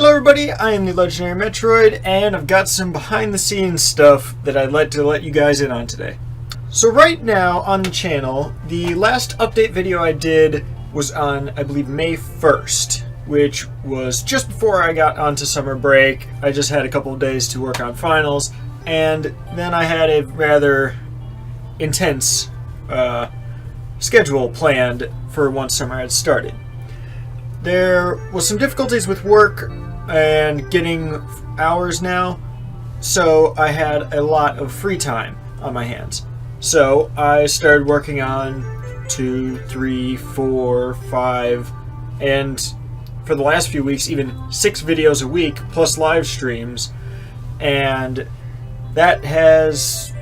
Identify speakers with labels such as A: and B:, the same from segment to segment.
A: Hello everybody, I am the Legendary Metroid, and I've got some behind the scenes stuff that I'd like to let you guys in on today. So right now on the channel, the last update video I did was on, I believe, May 1st, which was just before I got onto summer break. I just had a couple of days to work on finals, and then I had a rather intense schedule planned for once summer had started. There was some difficulties with work and getting hours now, so I had a lot of free time on my hands. So I started working on 2, 3, 4, 5, and for the last few weeks, even 6 videos a week, plus live streams, and it's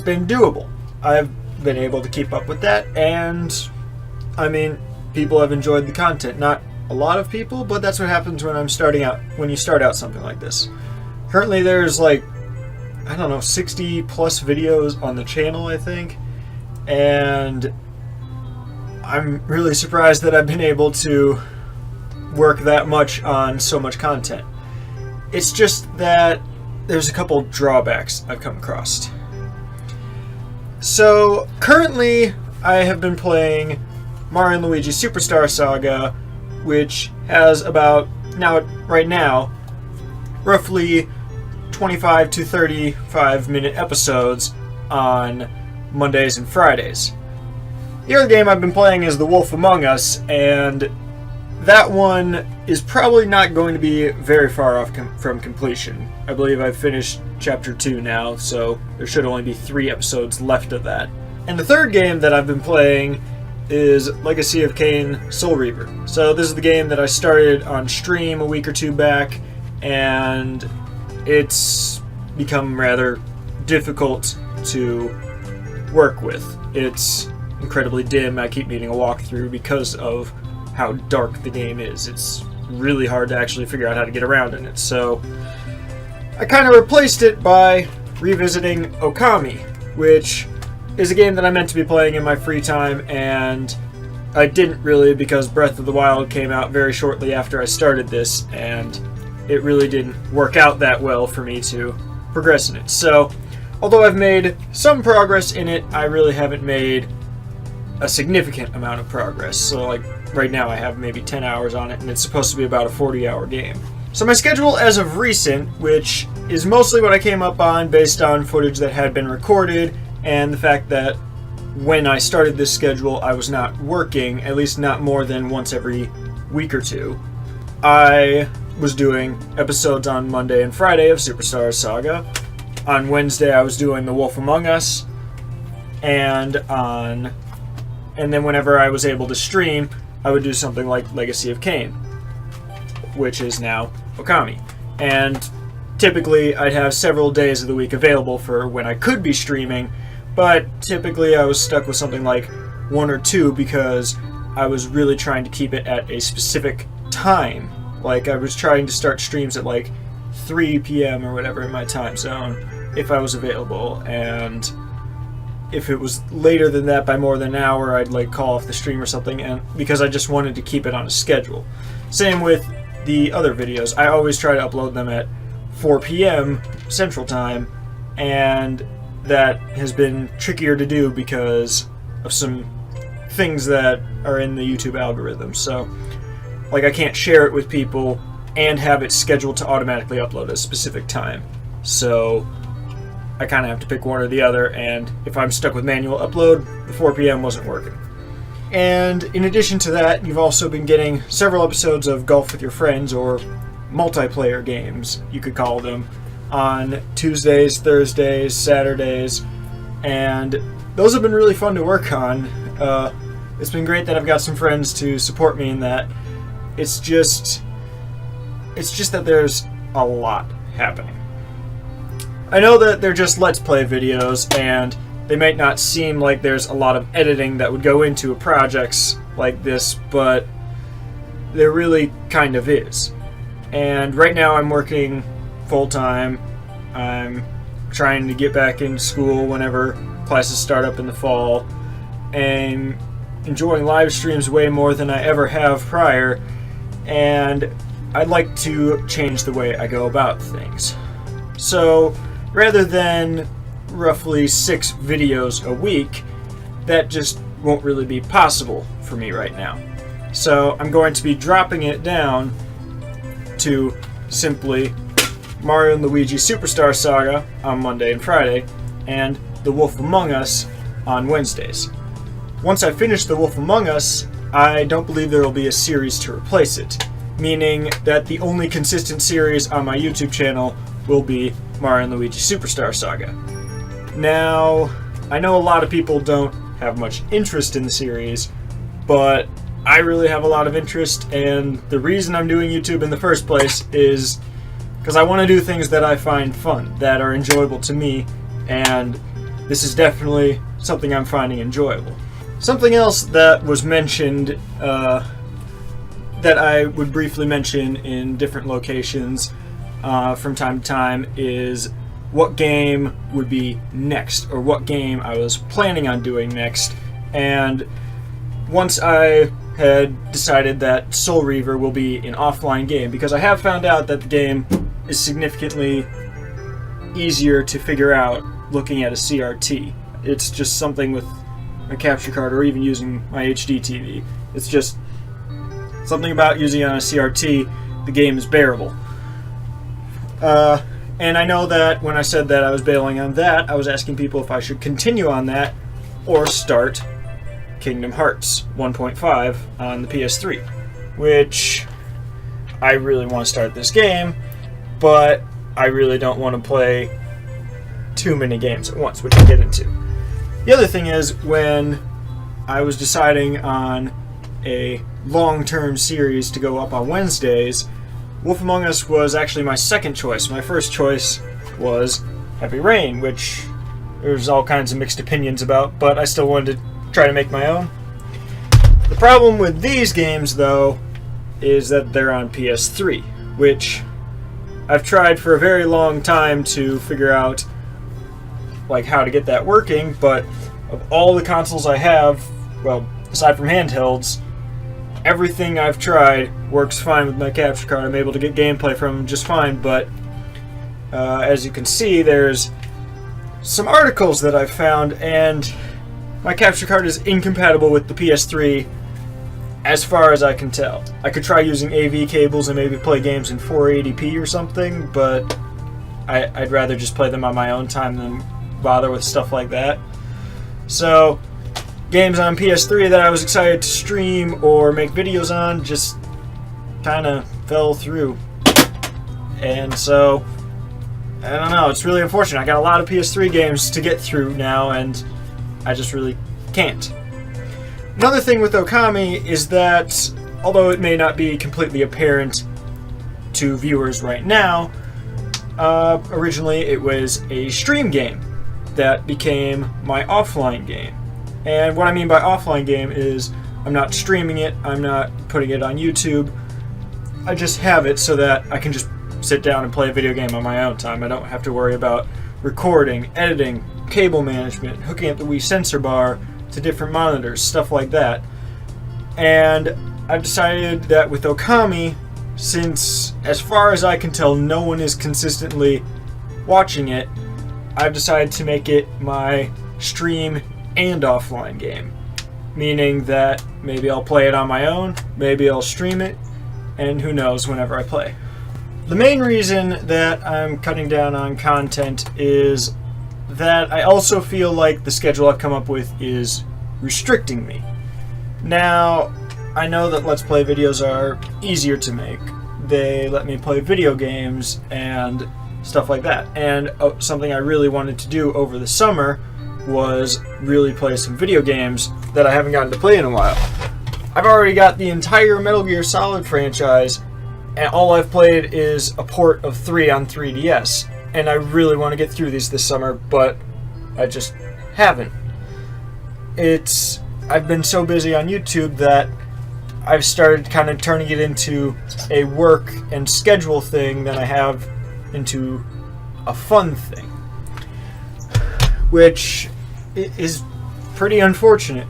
A: been doable. I've been able to keep up with that, and I mean, people have enjoyed the content. Not a lot of people, but that's what happens when you start out something like this. Currently there's like, I don't know, 60 plus videos on the channel, I think, and I'm really surprised that I've been able to work that much on so much content. It's just that there's a couple drawbacks I've come across. So currently I have been playing Mario & Luigi Superstar Saga, which has right now, roughly 25 to 35 minute episodes on Mondays and Fridays. The other game I've been playing is The Wolf Among Us, and that one is probably not going to be very far off from completion. I believe I've finished Chapter 2 now, so there should only be 3 episodes left of that. And the third game that I've been playing is Legacy of Kain Soul Reaver. So this is the game that I started on stream a week or 2 back, and it's become rather difficult to work with. It's incredibly dim. I keep needing a walkthrough because of how dark the game is. It's really hard to actually figure out how to get around in it. So I kind of replaced it by revisiting Okami, which is a game that I meant to be playing in my free time, and I didn't really because Breath of the Wild came out very shortly after I started this, and it really didn't work out that well for me to progress in it. So, although I've made some progress in it, I really haven't made a significant amount of progress. So, like, right now I have maybe 10 hours on it, and it's supposed to be about a 40-hour game. So my schedule as of recent, which is mostly what I came up on based on footage that had been recorded, and the fact that when I started this schedule I was not working, at least not more than once every week or 2. I was doing episodes on Monday and Friday of Superstar Saga. On Wednesday I was doing The Wolf Among Us, and then whenever I was able to stream, I would do something like Legacy of Kain, which is now Okami. And typically I'd have several days of the week available for when I could be streaming, but typically I was stuck with something like 1 or 2 because I was really trying to keep it at a specific time. Like, I was trying to start streams at like 3 p.m. or whatever in my time zone if I was available, and if it was later than that by more than an hour, I'd like call off the stream or something, and because I just wanted to keep it on a schedule. Same with the other videos. I always try to upload them at 4 p.m. Central Time, and that has been trickier to do because of some things that are in the YouTube algorithm. So, like, I can't share it with people and have it scheduled to automatically upload at a specific time. So I kind of have to pick one or the other, and if I'm stuck with manual upload, the 4 p.m. wasn't working. And in addition to that, you've also been getting several episodes of Golf with Your Friends, or multiplayer games, you could call them, on Tuesdays, Thursdays, Saturdays, and those have been really fun to work on. It's been great that I've got some friends to support me in that. It's just that there's a lot happening. I know that they're just Let's Play videos, and they might not seem like there's a lot of editing that would go into projects like this, but there really kind of is. And right now I'm working full-time. I'm trying to get back into school whenever classes start up in the fall, and enjoying live streams way more than I ever have prior, and I'd like to change the way I go about things. So rather than roughly 6 videos a week, that just won't really be possible for me right now. So I'm going to be dropping it down to simply Mario and Luigi Superstar Saga on Monday and Friday, and The Wolf Among Us on Wednesdays. Once I finish The Wolf Among Us, I don't believe there will be a series to replace it, meaning that the only consistent series on my YouTube channel will be Mario and Luigi Superstar Saga. Now, I know a lot of people don't have much interest in the series, but I really have a lot of interest, and the reason I'm doing YouTube in the first place is because I want to do things that I find fun, that are enjoyable to me, and this is definitely something I'm finding enjoyable. Something else that was mentioned, that I would briefly mention in different locations from time to time, is what game would be next, or what game I was planning on doing next. And once I had decided that Soul Reaver will be an offline game, because I have found out that the game is significantly easier to figure out looking at a CRT. It's just something with a capture card, or even using my HD TV. It's just something about using it on a CRT, the game is bearable. And I know that when I said that I was bailing on that, I was asking people if I should continue on that or start Kingdom Hearts 1.5 on the PS3, which I really want to start this game, but I really don't want to play too many games at once, which I'll get into. The other thing is, when I was deciding on a long-term series to go up on Wednesdays, Wolf Among Us was actually my second choice. My first choice was Heavy Rain, which there's all kinds of mixed opinions about, but I still wanted to try to make my own. The problem with these games, though, is that they're on PS3, which I've tried for a very long time to figure out like how to get that working, but of all the consoles I have, well, aside from handhelds, everything I've tried works fine with my capture card. I'm able to get gameplay from them just fine, but as you can see, there's some articles that I've found, and my capture card is incompatible with the PS3 as far as I can tell. I could try using AV cables and maybe play games in 480p or something, but I'd rather just play them on my own time than bother with stuff like that. So games on PS3 that I was excited to stream or make videos on just kind of fell through. And so, I don't know, it's really unfortunate. I got a lot of PS3 games to get through now, and I just really can't. Another thing with Okami is that, although it may not be completely apparent to viewers right now, originally it was a stream game that became my offline game. And what I mean by offline game is I'm not streaming it, I'm not putting it on YouTube, I just have it so that I can just sit down and play a video game on my own time. I don't have to worry about recording, editing, cable management, hooking up the Wii sensor bar to different monitors, stuff like that. And I've decided that with Okami, since as far as I can tell no one is consistently watching it, I've decided to make it my stream and offline game. Meaning that maybe I'll play it on my own, maybe I'll stream it, and who knows whenever I play. The main reason that I'm cutting down on content is that I also feel like the schedule I've come up with is restricting me. Now, I know that Let's Play videos are easier to make. They let me play video games and stuff like that. And something I really wanted to do over the summer was really play some video games that I haven't gotten to play in a while. I've already got the entire Metal Gear Solid franchise, and all I've played is a port of 3 on 3DS. And I really want to get through these this summer, but I just haven't. I've been so busy on YouTube that I've started kind of turning it into a work and schedule thing than I have into a fun thing, which is pretty unfortunate.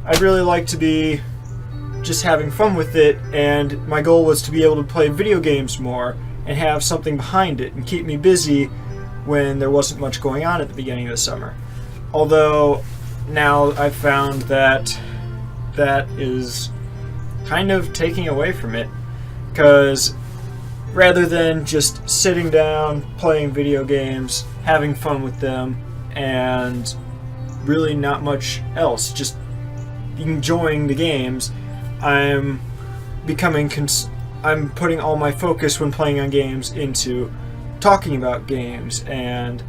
A: I'd really like to be just having fun with it, and my goal was to be able to play video games more and have something behind it and keep me busy when there wasn't much going on at the beginning of the summer. Although now I've found that that is kind of taking away from it, because rather than just sitting down, playing video games, having fun with them, and really not much else, just enjoying the games, I'm putting all my focus when playing on games into talking about games and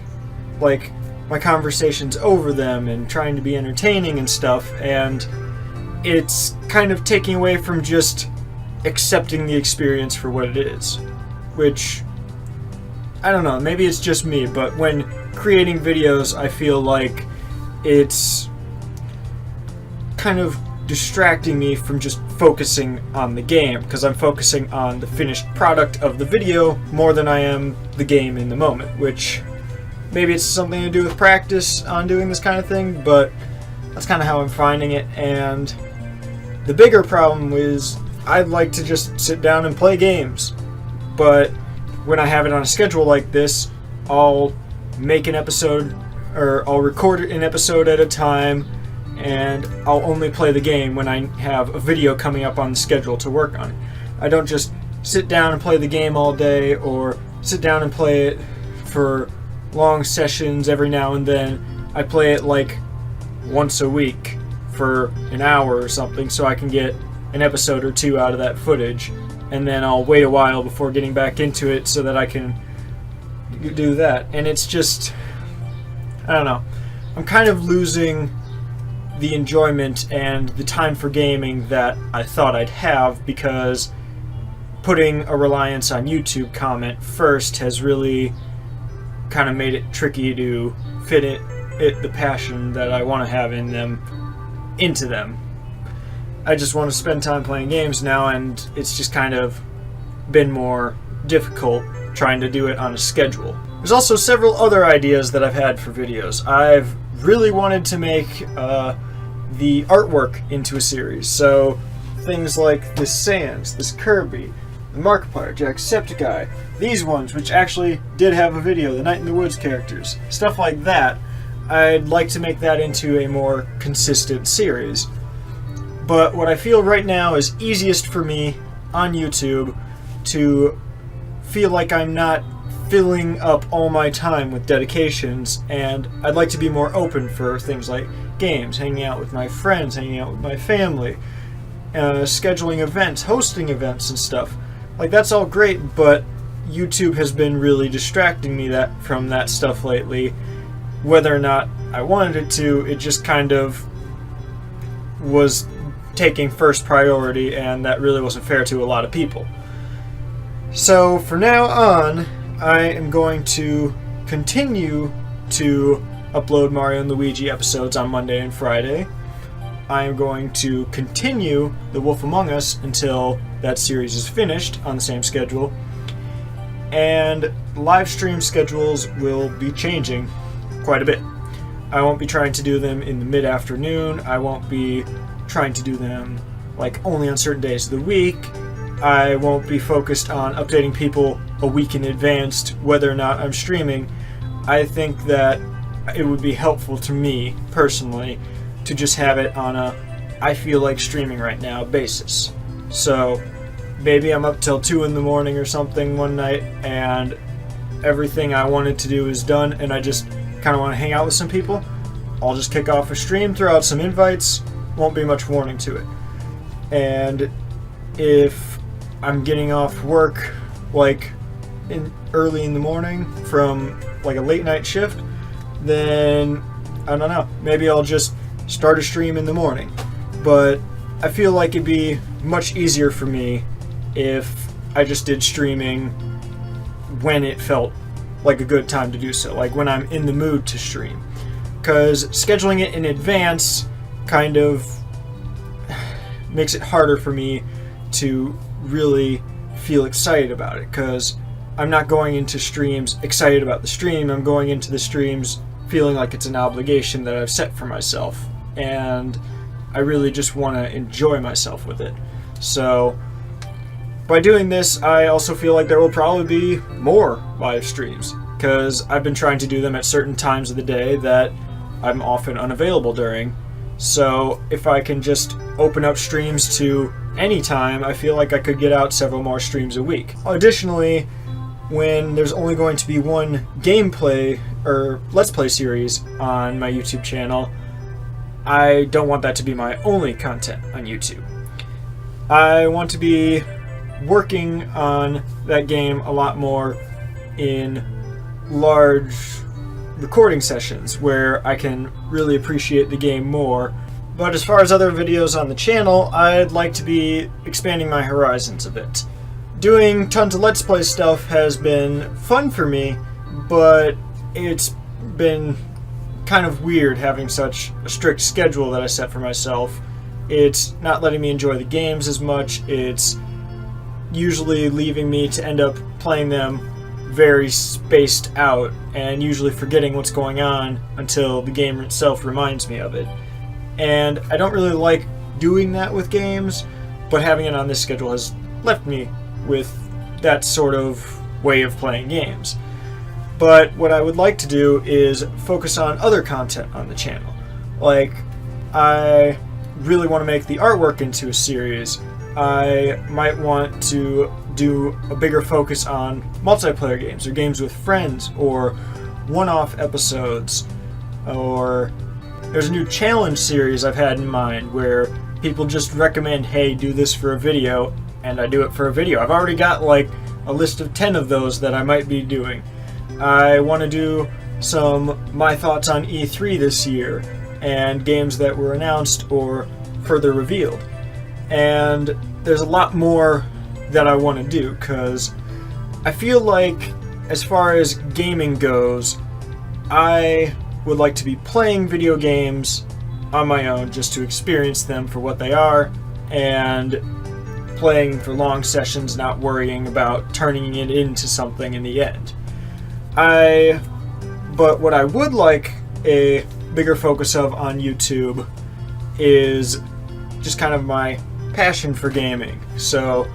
A: like my conversations over them and trying to be entertaining and stuff, and it's kind of taking away from just accepting the experience for what it is. Which, I don't know, maybe it's just me, but when creating videos, I feel like it's kind of distracting me from just focusing on the game, because I'm focusing on the finished product of the video more than I am the game in the moment, which maybe it's something to do with practice on doing this kind of thing, but that's kind of how I'm finding it. And the bigger problem is I'd like to just sit down and play games. But when I have it on a schedule like this, I'll make an episode, or I'll record an episode at a time, and I'll only play the game when I have a video coming up on the schedule to work on it. I don't just sit down and play the game all day, or sit down and play it for long sessions every now and then. I play it like once a week for an hour or something, so I can get an episode or two out of that footage, and then I'll wait a while before getting back into it so that I can do that. And it's just, I don't know, I'm kind of losing the enjoyment and the time for gaming that I thought I'd have, because putting a reliance on YouTube comment first has really kind of made it tricky to fit the passion that I want to have in them into them. I just want to spend time playing games now, and it's just kind of been more difficult trying to do it on a schedule. There's also several other ideas that I've had for videos. I've really wanted to make the artwork into a series, so things like this Sans, this Kirby, the Markiplier, Jacksepticeye, these ones, which actually did have a video, the Night in the Woods characters, stuff like that. I'd like to make that into a more consistent series. But what I feel right now is easiest for me on YouTube to feel like I'm not filling up all my time with dedications, and I'd like to be more open for things like games, hanging out with my friends, hanging out with my family, scheduling events, hosting events and stuff. Like, that's all great, but YouTube has been really distracting me from that stuff lately. Whether or not I wanted it to, it just kind of was taking first priority, and that really wasn't fair to a lot of people. So for now on, I am going to continue to upload Mario and Luigi episodes on Monday and Friday. I am going to continue The Wolf Among Us until that series is finished on the same schedule. And live stream schedules will be changing quite a bit. I won't be trying to do them in the mid-afternoon. I won't be trying to do them like only on certain days of the week. I won't be focused on updating people a week in advance whether or not I'm streaming. I think that it would be helpful to me personally to just have it on a I feel like streaming right now basis. So maybe I'm up till 2 in the morning or something one night, and everything I wanted to do is done, and I just kind of want to hang out with some people. I'll just kick off a stream, throw out some invites, won't be much warning to it. And if I'm getting off work like early in the morning from like a late night shift, then I don't know, maybe I'll just start a stream in the morning. But I feel like it'd be much easier for me if I just did streaming when it felt like a good time to do so, like when I'm in the mood to stream. Because scheduling it in advance kind of makes it harder for me to really feel excited about it, because I'm not going into streams excited about the stream. I'm going into the streams feeling like it's an obligation that I've set for myself, and I really just want to enjoy myself with it. So by doing this, I also feel like there will probably be more live streams, because I've been trying to do them at certain times of the day that I'm often unavailable during. So if I can just open up streams to any time, I feel like I could get out several more streams a week. Additionally, when there's only going to be one gameplay or Let's Play series on my YouTube channel, I don't want that to be my only content on YouTube. I want to be working on that game a lot more in large recording sessions where I can really appreciate the game more. But as far as other videos on the channel, I'd like to be expanding my horizons a bit. Doing tons of Let's Play stuff has been fun for me, but it's been kind of weird having such a strict schedule that I set for myself. It's not letting me enjoy the games as much. It's usually leaving me to end up playing them very spaced out and usually forgetting what's going on until the game itself reminds me of it. And I don't really like doing that with games, but having it on this schedule has left me with that sort of way of playing games. But what I would like to do is focus on other content on the channel. Like, I really want to make the artwork into a series. I might want to do a bigger focus on multiplayer games or games with friends or one-off episodes. Or there's a new challenge series I've had in mind where people just recommend, hey, do this for a video, and I do it for a video. I've already got like a list of 10 of those that I might be doing. I want to do some my thoughts on E3 this year and games that were announced or further revealed. And there's a lot more that I want to do, because I feel like as far as gaming goes, I would like to be playing video games on my own just to experience them for what they are, and playing for long sessions, not worrying about turning it into something in the end. But what I would like a bigger focus of on YouTube is just kind of my passion for gaming. So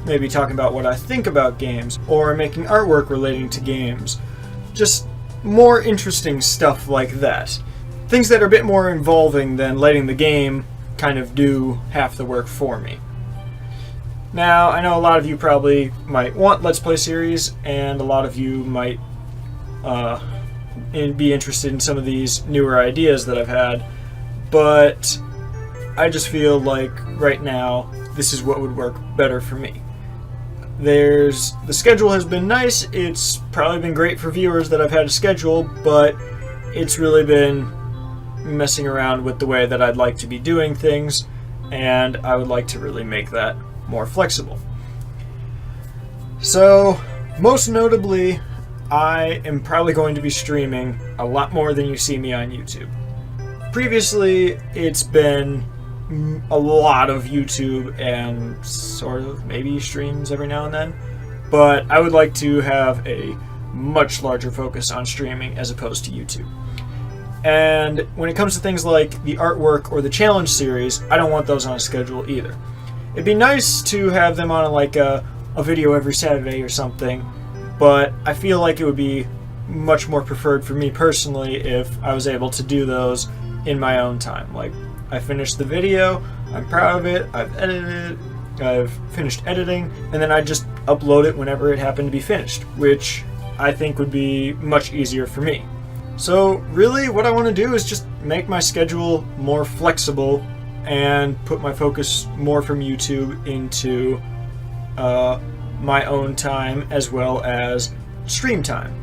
A: maybe talking about what I think about games, or making artwork relating to games. Just more interesting stuff like that. Things that are a bit more involving than letting the game kind of do half the work for me. Now, I know a lot of you probably might want Let's Play series, and a lot of you might be interested in some of these newer ideas that I've had, but I just feel like right now this is what would work better for me. The schedule has been nice. It's probably been great for viewers that I've had a schedule, but it's really been messing around with the way that I'd like to be doing things, and I would like to really make that more flexible. So, most notably, I am probably going to be streaming a lot more than you see me on YouTube. Previously, it's been a lot of YouTube and sort of maybe streams every now and then, but I would like to have a much larger focus on streaming as opposed to YouTube. And when it comes to things like the artwork or the challenge series, I don't want those on a schedule either. It'd be nice to have them on like a video every Saturday or something, but I feel like it would be much more preferred for me personally if I was able to do those in my own time. Like, I finished the video, I'm proud of it, I've edited it, I've finished editing, and then I just upload it whenever it happened to be finished, which I think would be much easier for me. So really what I want to do is just make my schedule more flexible and put my focus more from YouTube into my own time as well as stream time.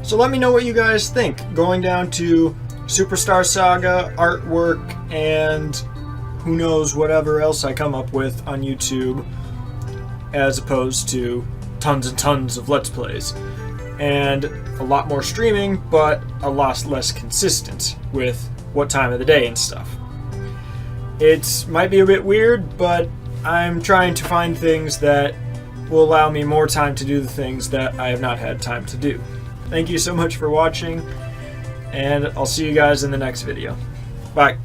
A: So let me know what you guys think, going down to Superstar Saga, artwork, and who knows whatever else I come up with on YouTube, as opposed to tons and tons of Let's Plays. And a lot more streaming, but a lot less consistent with what time of the day and stuff. It might be a bit weird, but I'm trying to find things that will allow me more time to do the things that I have not had time to do. Thank you so much for watching, and I'll see you guys in the next video. Bye.